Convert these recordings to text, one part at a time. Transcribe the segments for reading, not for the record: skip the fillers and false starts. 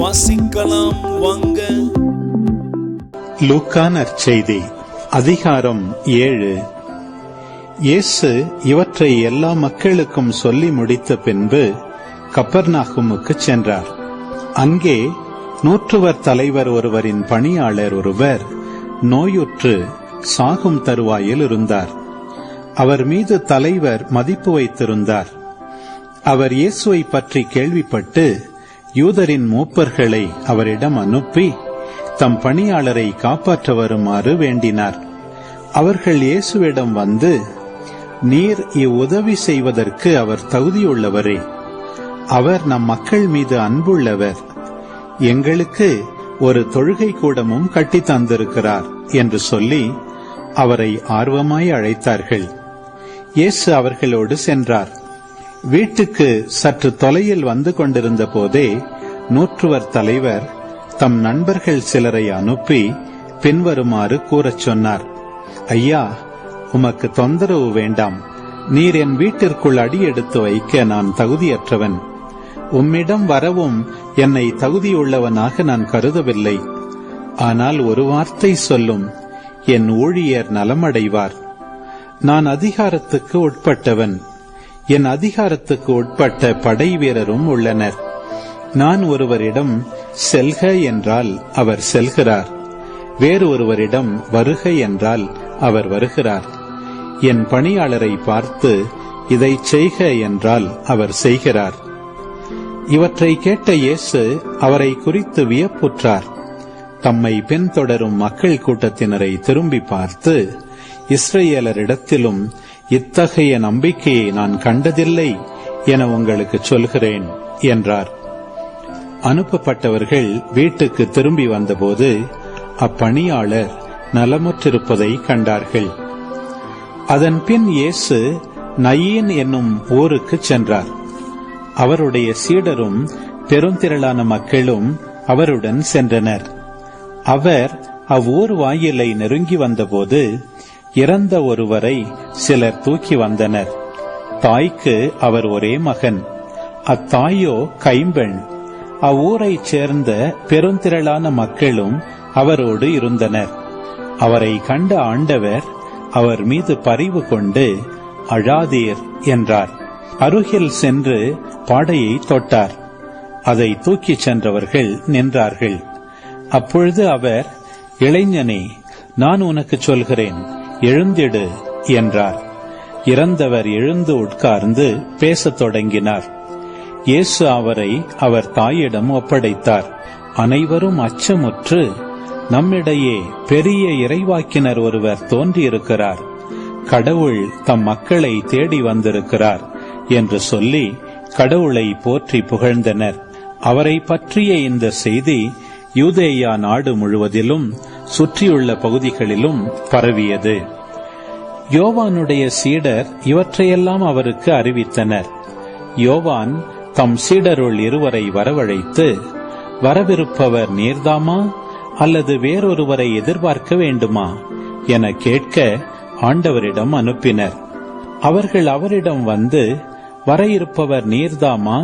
வாசிக்கலாம் வாங்க. லூக்கா நற்செய்தி அதிகாரம் 7. இயேசு இவற்றை எல்லா மக்களுக்கும் சொல்லி முடித்த பின்பு கப்பர்நாகுமுக்கு சென்றார். அங்கே நூற்றுவர் தலைவர் ஒருவரின் பணியாளர் ஒருவர் நோயுற்று சாகும் தருவாயில் இருந்தார். அவர் மீது தலைவர் மதிப்பு வைத்திருந்தார். அவர் இயேசுவை பற்றி கேள்விப்பட்டு யூதரின் மூப்பர்களை அவரிடம் அனுப்பி தம் பணியாளரை காப்பாற்ற வருமாறு வேண்டினார். அவர்கள் இயேசுவிடம் வந்து, நீர் இவ்வுதவி செய்வதற்கு அவர் தகுதியுள்ளவரே, அவர் நம் மக்கள் மீது அன்புள்ளவர், எங்களுக்கு ஒரு தொழுகை கூடமும் கட்டி தந்திருக்கிறார் என்று சொல்லி அவரை ஆர்வமாய் அழைத்தார்கள். இயேசு அவர்களோடு சென்றார். வீட்டுக்கு சற்று தொலையில் வந்து கொண்டிருந்த போதே நூற்றுவர் தலைவர் தம் நண்பர்கள் சிலரை அனுப்பி பின்வருமாறு கூறச் சொன்னார். ஐயா, உமக்கு தொந்தரவு வேண்டாம். நீர் என் வீட்டிற்குள் அடி எடுத்து வைக்க நான் தகுதியற்றவன். உம்மிடம் வரவும் என்னை தகுதியுள்ளவனாக நான் கருதவில்லை. ஆனால் ஒரு வார்த்தை சொல்லும், என் ஊழியர் நலமடைவார். நான் அதிகாரத்துக்கு உட்பட்டவன். என் அதிகாரத்துக்கு உட்பட்ட படை வீரரும் உள்ளனர். நான் ஒருவரிடம் செல்க என்றால் அவர் செல்கிறார், வேறு ஒருவரிடம் வருக என்றால் அவர் வருகிறார். என் பணியாளரை பார்த்து இதை செய்க என்றால் அவர் செய்கிறார். இவற்றை கேட்ட இயேசு அவரை குறித்து வியப்புற்றார். தம்மை பின்தொடரும் மக்கள் கூட்டத்தினரை திரும்பி பார்த்து, இஸ்ரவேலரிடத்திலும் இத்தகைய நம்பிக்கையை நான் கண்டதில்லை என உங்களுக்கு சொல்கிறேன் என்றார். அனுப்பப்பட்டவர்கள் வீட்டுக்கு திரும்பி வந்தபோது அப்பணியாளர் நலமுற்றிருப்பதை கண்டார்கள். அதன் பின் இயேசு நயீன் என்னும் ஊருக்கு சென்றார். அவருடைய சீடரும் பெருந்திரளான மக்களும் அவருடன் சென்றனர். அவர் அவ்வூர் வாயிலை நெருங்கி வந்தபோது இறந்த ஒருவரை சிலர் தூக்கி வந்தனர். தாய்க்கு அவர் ஒரே மகன். அத்தாயோ கைம்பெண். அவ்வூரைச் சேர்ந்த பெருந்திரளான மக்களும் அவரோடு இருந்தனர். அவரை கண்ட ஆண்டவர் அவர் மீது பரிவு கொண்டு, அழாதீர் என்றார். அருகில் சென்று பாடையை தொட்டார். அதை தூக்கிச் சென்றவர்கள் நின்றார்கள். அப்பொழுது அவர், இளைஞனே, நான் உனக்கு சொல்கிறேன், எழுந்திடு என்றார். இறந்தவர் எழுந்து உட்கார்ந்து பேசத் தொடங்கினார். இயேசு அவரை அவர் தாயிடம் ஒப்படைத்தார். அனைவரும் அச்சமுற்று, நம்மிடையே பெரிய இறைவாக்கினர் ஒருவர் தோன்றியிருக்கிறார், கடவுள் தம் மக்களை தேடி வந்திருக்கிறார் என்று சொல்லி கடவுளை போற்றி புகழ்ந்தனர். அவரை பற்றிய இந்த செய்தி யூதேயா நாடு முழுவதிலும் சுற்றியுள்ள பகுதிகளிலும் பரவியது. யோவானுடைய சீடர் இவற்றையெல்லாம் அவருக்கு அறிவித்தனர். யோவான் தம் சீடருள் இருவரை வரவழைத்து, வரவிருப்பவர் நீர்தாமா அல்லது வேறொருவரை எதிர்பார்க்க வேண்டுமா என கேட்க ஆண்டவரிடம் அனுப்பினர். அவர்கள் அவரிடம் வந்து, வர இருப்பவர் நீர்தாமா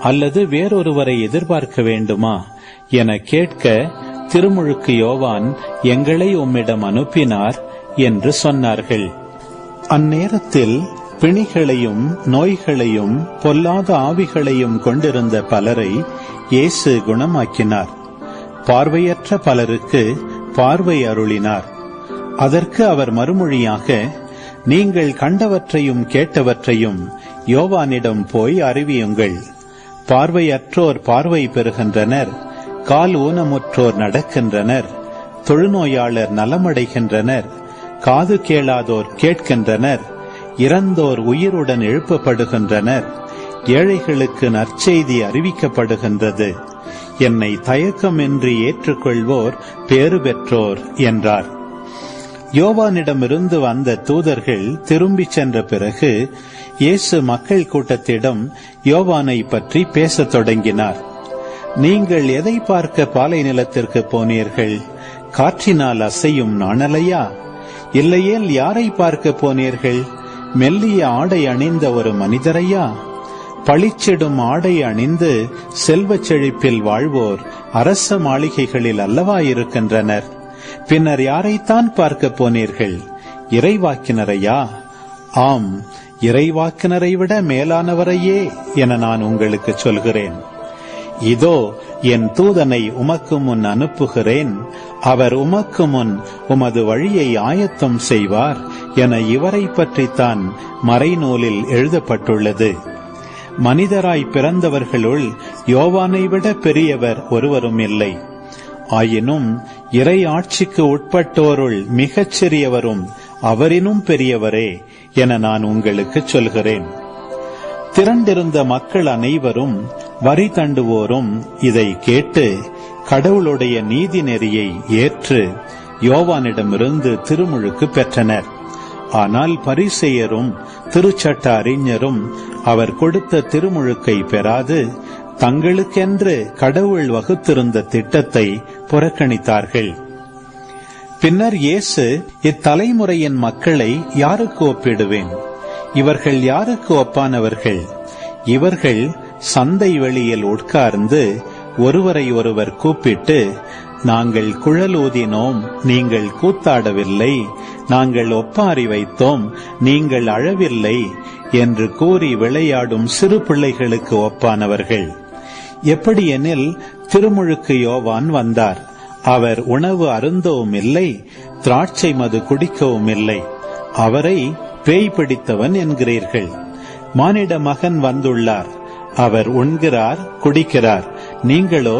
அல்லது வேறொருவரை எதிர்பார்க்க வேண்டுமா என கேட்க திருமுழுக்கு யோவான் எங்களை உம்மிடம் அனுப்பினார் என்று சொன்னார்கள். அந்நேரத்தில் பிணிகளையும் நோய்களையும் பொல்லாத ஆவிகளையும் கொண்டிருந்த பலரை இயேசு குணமாக்கினார். பார்வையற்ற பலருக்கு பார்வை அருளினார். அதற்கு அவர் மறுமொழியாக, நீங்கள் கண்டவற்றையும் கேட்டவற்றையும் யோவானிடம் போய் அறிவியுங்கள். பார்வையற்றோர் பார்வை பெறுகின்றனர், கால் ஊனமுற்றோர் நடக்கின்றனர், தொழுநோயாளர் நலமடைகின்றனர், காது கேளாதோர் கேட்கின்றனர், இறந்தோர் உயிருடன் எழுப்பப்படுகின்றனர், ஏழைகளுக்கு நற்செய்தி அறிவிக்கப்படுகின்றது. என்னை தயக்கமின்றி ஏற்றுக்கொள்வோர் பேறு பெற்றோர் என்றார். யோவானிடமிருந்து வந்த தூதர்கள் திரும்பிச் சென்ற பிறகு இயேசு மக்கள் கூட்டத்திடம் யோவானை பற்றி பேசத் தொடங்கினார். நீங்கள் எதை பார்க்க பாலை நிலத்திற்கு போனீர்கள்? காற்றினால் அசையும் நாணலையா? இல்லையேல் யாரை பார்க்க போனீர்கள்? மெல்லிய ஆடை அணிந்த ஒரு மனிதரையா? பளிச்சிடும் ஆடை அணிந்து செல்வச் செழிப்பில் வாழ்வோர் அரச மாளிகைகளில் அல்லவா இருக்கின்றனர். பின்னர் யாரைத்தான் பார்க்க போனீர்கள்? இறைவாக்கினரையா? ஆம், இறைவாக்கினரை விட மேலானவரையே என நான் உங்களுக்கு சொல்கிறேன். இதோ என் தூதனை உமக்கு முன் அனுப்புகிறேன், அவர் உமக்கு முன் உமது வழியை ஆயத்தம் செய்வார் என இவரை பற்றித்தான் மறைநூலில் எழுதப்பட்டுள்ளது. மனிதராய் பிறந்தவர்களுள் யோவானை விட பெரியவர் ஒருவரும் இல்லை. ஆயினும் இறை ஆட்சிக்கு உட்பட்டோருள் மிகச் சிறியவரும் அவரினும் பெரியவரே என நான் உங்களுக்கு சொல்கிறேன். திரண்டிருந்த மக்கள் அனைவரும் வரி தண்டுவோரும் இதை கேட்டு கடவுளுடைய நீதி நெறியை ஏற்று யோவானிடமிருந்து திருமுழுக்கு பெற்றனர். ஆனால் பரிசேயரும் திருச்சட்ட அறிஞரும் அவர் கொடுத்த திருமுழுக்கை பெறாது தங்களுக்கென்று கடவுள் வகுத்திருந்த திட்டத்தை புறக்கணித்தார்கள். பின்னர் இயேசு, இத்தலைமுறையின் மக்களை யாருக்கு ஒப்பிடுவேன்? இவர்கள் யாருக்கு ஒப்பானவர்கள்? இவர்கள் சந்தை வெளியில் உட்கார்ந்து ஒருவரை ஒருவர் கூப்பிட்டு, நாங்கள் குழலூதினோம், நீங்கள் கூத்தாடவில்லை, நாங்கள் ஒப்பாரி வைத்தோம், நீங்கள் அழவில்லை என்று கூறி விளையாடும் சிறு பிள்ளைகளுக்கு ஒப்பானவர்கள். எப்படியெனில் திருமுழுக்கு யோவான் வந்தார். அவர் உணவு அருந்தவும் இல்லை, திராட்சை மது குடிக்கவும் இல்லை. அவரை பேய் பிடித்தவன் என்கிறீர்கள். மானிட மகன் வந்துள்ளார், அவர் உண்கிறார், குடிக்கிறார். நீங்களோ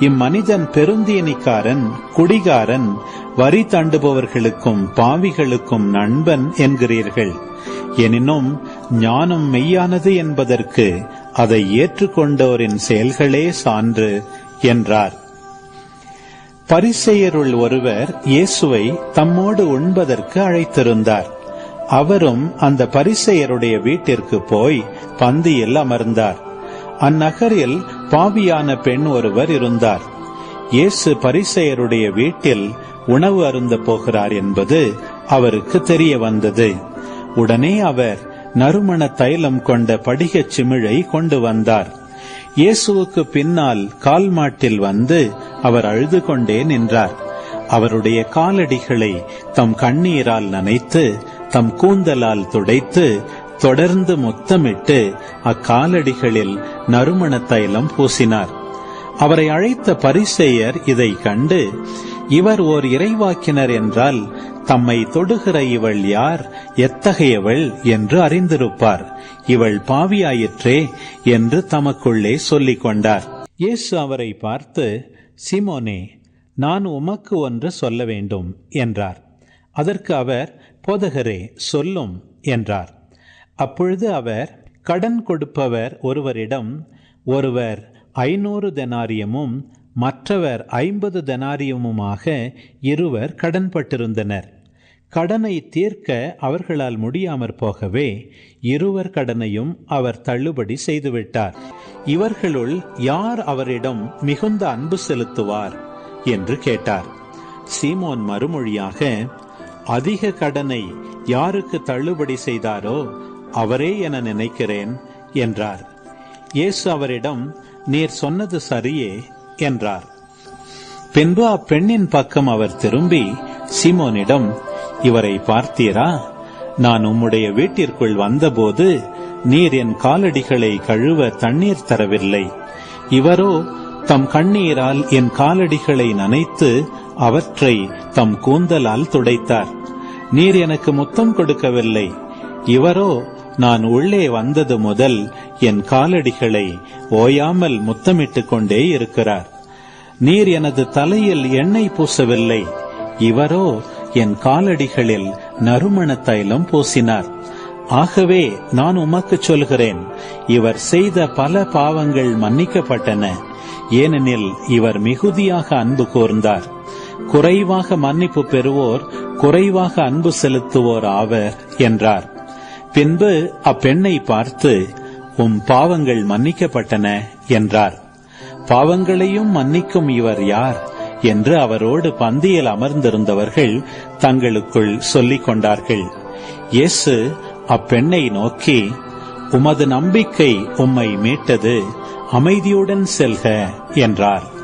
இம்மனிதன் பெருந்தீனிக்காரன், குடிகாரன், வரி தண்டுபவர்களுக்கும் பாவிகளுக்கும் நண்பன் என்கிறீர்கள். எனினும் ஞானம் மெய்யானது என்பதற்கு அதை ஏற்றுக்கொண்டோரின் செயல்களே சான்று என்றார். பரிசேயருள் ஒருவர் இயேசுவை தம்மோடு உண்பதற்கு அழைத்திருந்தார். அவரும் அந்த பரிசேயருடைய வீட்டிற்கு போய் பந்தியில் அமர்ந்தார். அந்நகரில் பாவியான பெண் ஒருவர் இருந்தார். இயேசு பரிசேயருடைய வீட்டில் உணவு அருந்த போகிறார் என்பது அவருக்கு தெரிய வந்தது. உடனே அவர் நறுமண தைலம் கொண்ட படிகச் சிமிழை கொண்டு வந்தார். இயேசுவுக்கு பின்னால் கால் மாட்டில் வந்து அவர் அழுது கொண்டே நின்றார். அவருடைய காலடிகளை தம் கண்ணீரால் நனைத்து தம் கூந்தலால் துடைத்து தொடர்ந்து முத்தமிட்டு அக்காலடிகளில் நறுமண தைலம் பூசினார். அவரை அழைத்த பரிசேயர் இதை கண்டு, இவர் ஓர் இறைவாக்கினர் என்றால் தம்மை தொடுகிற இவள் யார், எத்தகையவள் என்று அறிந்திருப்பார். இவள் பாவியாயிற்றே என்று தமக்குள்ளே சொல்லிக் கொண்டார். இயேசு அவரை பார்த்து, சீமோனே, நான் உமக்கு ஒன்று சொல்ல வேண்டும் என்றார். அதற்கு அவர், போதகரே, சொல்லும் என்றார். அப்பொழுது அவர், கடன் கொடுப்பவர் ஒருவரிடம் ஒருவர் 500 தெனாரியமும் மற்றவர் 50 தெனாரியமுமாக இருவர் கடன்பட்டிருந்தனர். கடனை தீர்க்க அவர்களால் முடியாமற் போகவே இருவர் கடனையும் அவர் தள்ளுபடி செய்துவிட்டார். இவர்களுள் யார் அவரிடம் மிகுந்த அன்பு செலுத்துவார் என்று கேட்டார். சீமோன் மறுமொழியாக, அதிக கடனை யாருக்கு தள்ளுபடி செய்தாரோ அவரே என நினைக்கிறேன் என்றார். இயேசு அவரிடம், நீர் சொன்னது சரியே என்றார். பின்பு அப்பெண்ணின் பக்கம் அவர் திரும்பி சீமோனிடம், இவரை பார்த்தீரா? நான் உம்முடைய வீட்டிற்குள் வந்தபோது நீர் என் காலடிகளை கழுவ தண்ணீர் தரவில்லை. இவரோ தம் கண்ணீரால் என் காலடிகளை நனைத்து அவற்றை தம் கூந்தலால் துடைத்தார். நீர் எனக்கு முத்தம் கொடுக்கவில்லை. இவரோ நான் உள்ளே வந்தது முதல் என் காலடிகளை ஓயாமல் முத்தமிட்டுக் கொண்டே இருக்கிறார். நீர் எனது தலையில் எண்ணெய் பூசவில்லை. இவரோ என் காலடிகளில் நறுமண தைலம் பூசினார். ஆகவே நான் உமக்கு சொல்கிறேன், இவர் செய்த பல பாவங்கள் மன்னிக்கப்பட்டன, ஏனெனில் இவர் மிகுதியாக அன்பு கூர்ந்தார். குறைவாக மன்னிப்பு பெறுவோர் குறைவாக அன்பு செலுத்துவோர் ஆவர் என்றார். பின்பு அப்பெண்ணை பார்த்து, உம் பாவங்கள் மன்னிக்கப்பட்டன என்றார். பாவங்களையும் மன்னிக்கும் இவர் யார் என்று அவரோடு பந்தியில் அமர்ந்திருந்தவர்கள் தங்களுக்குள் சொல்லிக் கொண்டார்கள். இயேசு அப்பெண்ணை நோக்கி, உமது நம்பிக்கை உம்மை மீட்டது, அமைதியுடன் செல்க என்றார்.